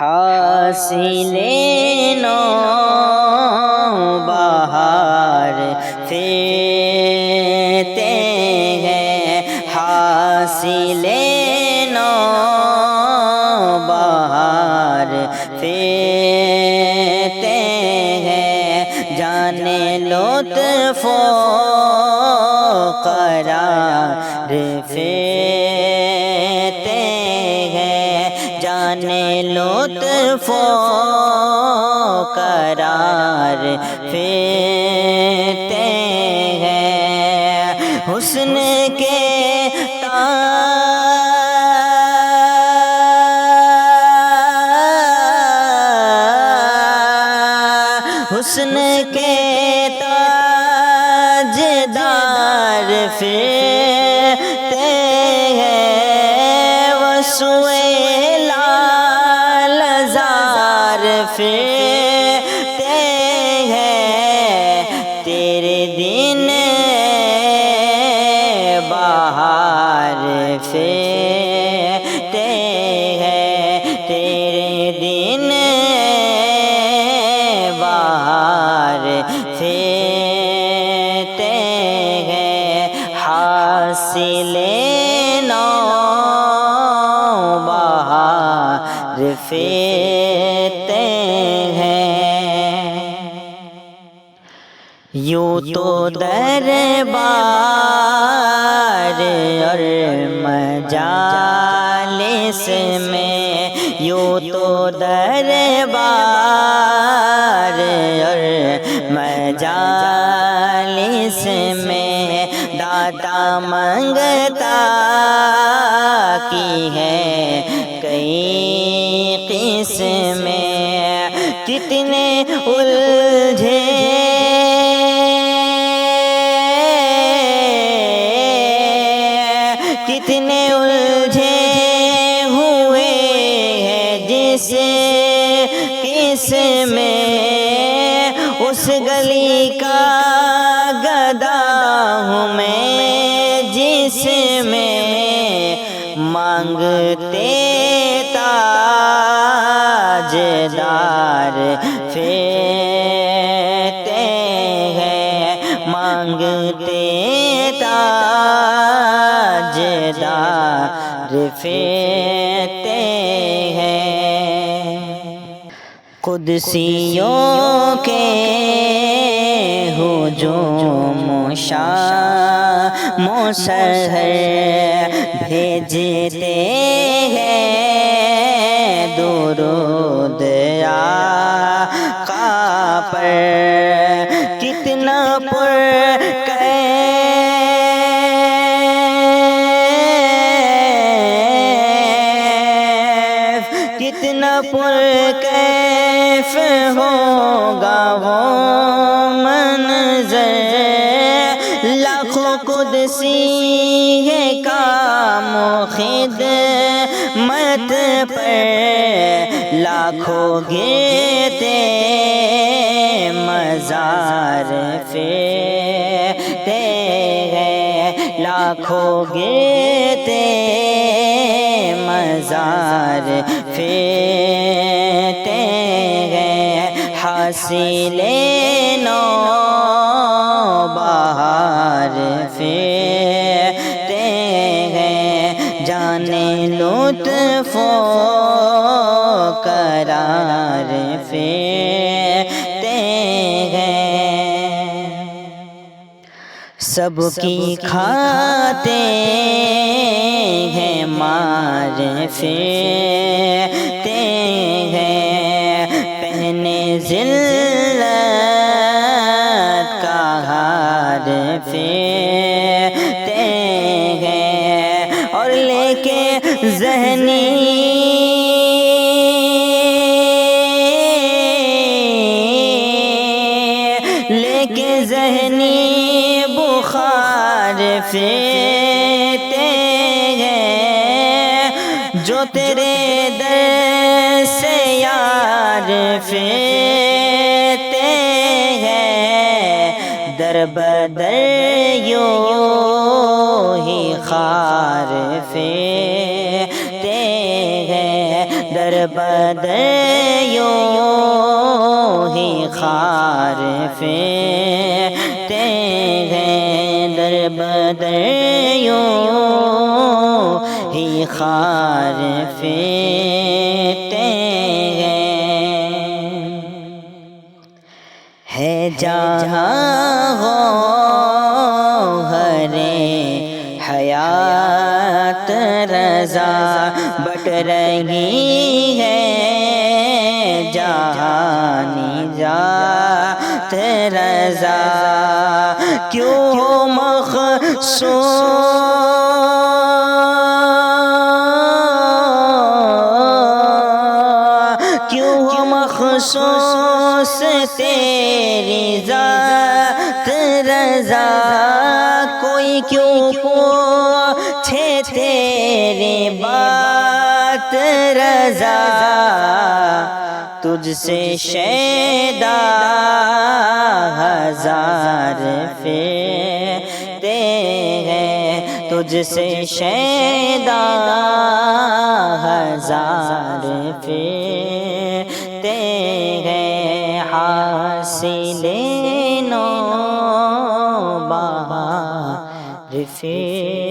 حاصل نو بہار پھرتے ہیں، حاصل نو بہار پھرتے ہیں، جانے لطف و قرار پھرتے ہیں، جانے لطف و قرار پھرتے ہیں، حسن کے حسن کے تاجدار پھرتے ہیں، وسوئے لال زار پھرتے ہیں، تیرے دن بہار پھرتے ہیں، تیرے دن بہار پھرتے ہیں، حاصل نو بہار پھرتے ہیں۔ یوں تو دربار اور مجالس میں، یوں تو دربار اور مجالس میں داتا منگتا کی ہے کئی قسمیں، کتنے الجھے کتنے الجھے ہوئے ہیں جس کس میں، اس گلی کا گدا ہوں میں جس میں مانگتے تاجدار پھرتے ہیں، مانگتے تاجدار پھرتے ہیں، قدسیوں کے ہجوم شام و سحر بھیجتے ہیں درود آقا پر، کتنا کتنا پرکیف ہوگا وہ منظر، لاکھوں قدسی ہے کام و خدمت پر، لاکھوں گرتے مزار پھرتے ہیں، لاکھوں گرتے مزار پھرتے ہیں، حاصل نو بہار پھرتے ہیں، جانے لطف و قرار پھرتے ہیں، سب کی کھاتے ہیں مار پھرتے ہیں، پہنے ذلت کا ہار پھرتے ہیں، اور لے کے ذہنی بخار پھرتے ہیں، جو تیرے در سے یار پھرتے ہیں، در بدر یوں ہی خار پھرتے ہیں، در بدر یوں ہی خار پھرتے ہیں، در بدر یوں ہی خار پھرتے ہیں۔ ہے جہاں گوہرِ حیات رضا بٹ رہی ہے، جہانی ذات رضا کیوں مخصوص تیری ذات رضا، کوئی کیوں پوچھے تیری بات رضا، تجھ سے شیدا ہزار پھرتے ہیں، تجھ سے شیدا ہزار پھرتے ہیں، حاصل نوبہار پھر